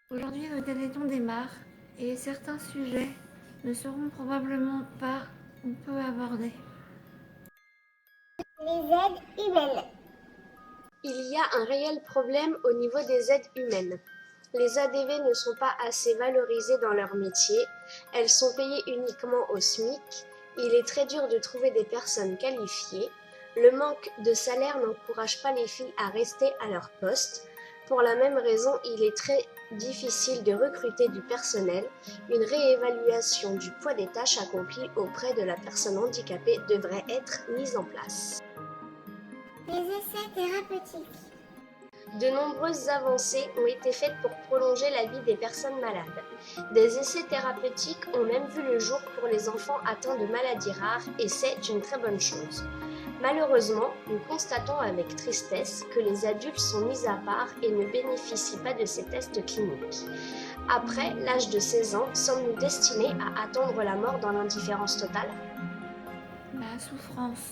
Aujourd'hui, le Téléthon démarre et certains sujets ne seront probablement pas ou peu abordés. Les aides humaines. Il y a un réel problème au niveau des aides humaines. Les ADV ne sont pas assez valorisées dans leur métier, elles sont payées uniquement au SMIC, il est très dur de trouver des personnes qualifiées, le manque de salaire n'encourage pas les filles à rester à leur poste. Pour la même raison, il est très difficile de recruter du personnel. Une réévaluation du poids des tâches accomplies auprès de la personne handicapée devrait être mise en place. Les essais thérapeutiques. De nombreuses avancées ont été faites pour prolonger la vie des personnes malades. Des essais thérapeutiques ont même vu le jour pour les enfants atteints de maladies rares et c'est une très bonne chose. Malheureusement, nous constatons avec tristesse que les adultes sont mis à part et ne bénéficient pas de ces tests cliniques. Après l'âge de 16 ans, sommes-nous destinés à attendre la mort dans l'indifférence totale ? La souffrance.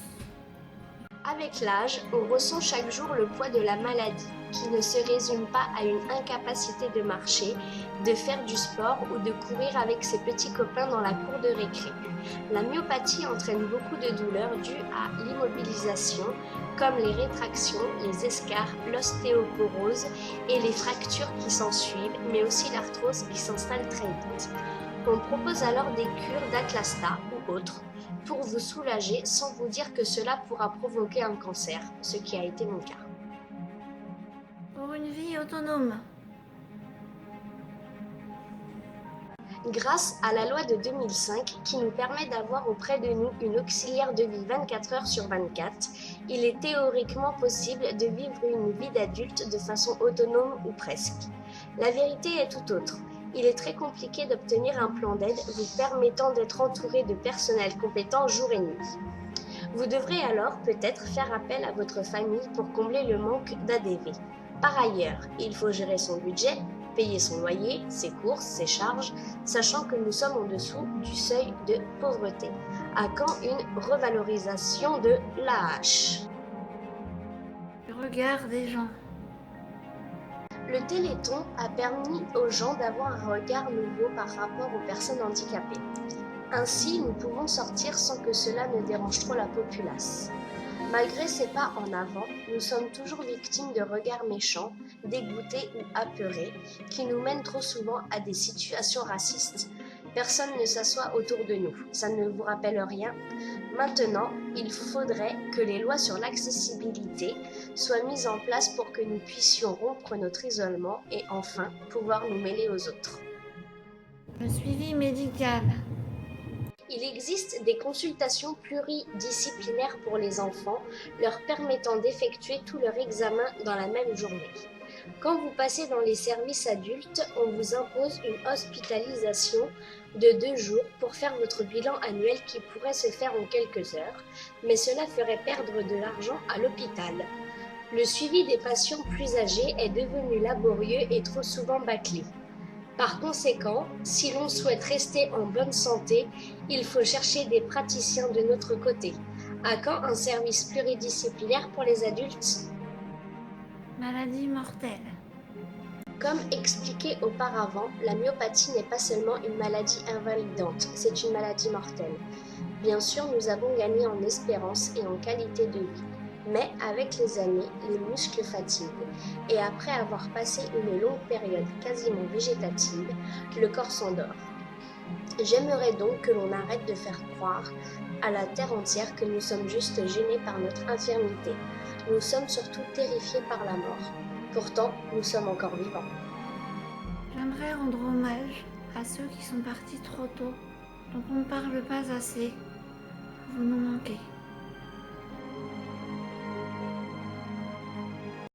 Avec l'âge, on ressent chaque jour le poids de la maladie, qui ne se résume pas à une incapacité de marcher, de faire du sport ou de courir avec ses petits copains dans la cour de récré. La myopathie entraîne beaucoup de douleurs dues à l'immobilisation, comme les rétractions, les escarres, l'ostéoporose et les fractures qui s'ensuivent, mais aussi l'arthrose qui s'installe très vite. On propose alors des cures d'Aclasta ou autres pour vous soulager sans vous dire que cela pourra provoquer un cancer, ce qui a été mon cas. Pour une vie autonome. Grâce à la loi de 2005 qui nous permet d'avoir auprès de nous une auxiliaire de vie 24 heures sur 24, il est théoriquement possible de vivre une vie d'adulte de façon autonome ou presque. La vérité est tout autre. Il est très compliqué d'obtenir un plan d'aide vous permettant d'être entouré de personnel compétent jour et nuit. Vous devrez alors peut-être faire appel à votre famille pour combler le manque d'ADV. Par ailleurs, il faut gérer son budget, payer son loyer, ses courses, ses charges, sachant que nous sommes en dessous du seuil de pauvreté. À quand une revalorisation de l'AH ? Le regard des gens. Le Téléthon a permis aux gens d'avoir un regard nouveau par rapport aux personnes handicapées. Ainsi, nous pouvons sortir sans que cela ne dérange trop la populace. Malgré ces pas en avant, nous sommes toujours victimes de regards méchants, dégoûtés ou apeurés, qui nous mènent trop souvent à des situations racistes. Personne ne s'assoit autour de nous, ça ne vous rappelle rien ? Maintenant, il faudrait que les lois sur l'accessibilité soient mises en place pour que nous puissions rompre notre isolement et enfin pouvoir nous mêler aux autres. Le suivi médical. Il existe des consultations pluridisciplinaires pour les enfants, leur permettant d'effectuer tous leurs examens dans la même journée. Quand vous passez dans les services adultes, on vous impose une hospitalisation de 2 jours pour faire votre bilan annuel qui pourrait se faire en quelques heures, mais cela ferait perdre de l'argent à l'hôpital. Le suivi des patients plus âgés est devenu laborieux et trop souvent bâclé. Par conséquent, si l'on souhaite rester en bonne santé, il faut chercher des praticiens de notre côté. À quand un service pluridisciplinaire pour les adultes ? Maladie mortelle. Comme expliqué auparavant, la myopathie n'est pas seulement une maladie invalidante, c'est une maladie mortelle. Bien sûr, nous avons gagné en espérance et en qualité de vie. Mais avec les années, les muscles fatiguent et après avoir passé une longue période quasiment végétative, le corps s'endort. J'aimerais donc que l'on arrête de faire croire à la terre entière que nous sommes juste gênés par notre infirmité. Nous sommes surtout terrifiés par la mort. Pourtant, nous sommes encore vivants. J'aimerais rendre hommage à ceux qui sont partis trop tôt, dont on ne parle pas assez. Vous nous manquez.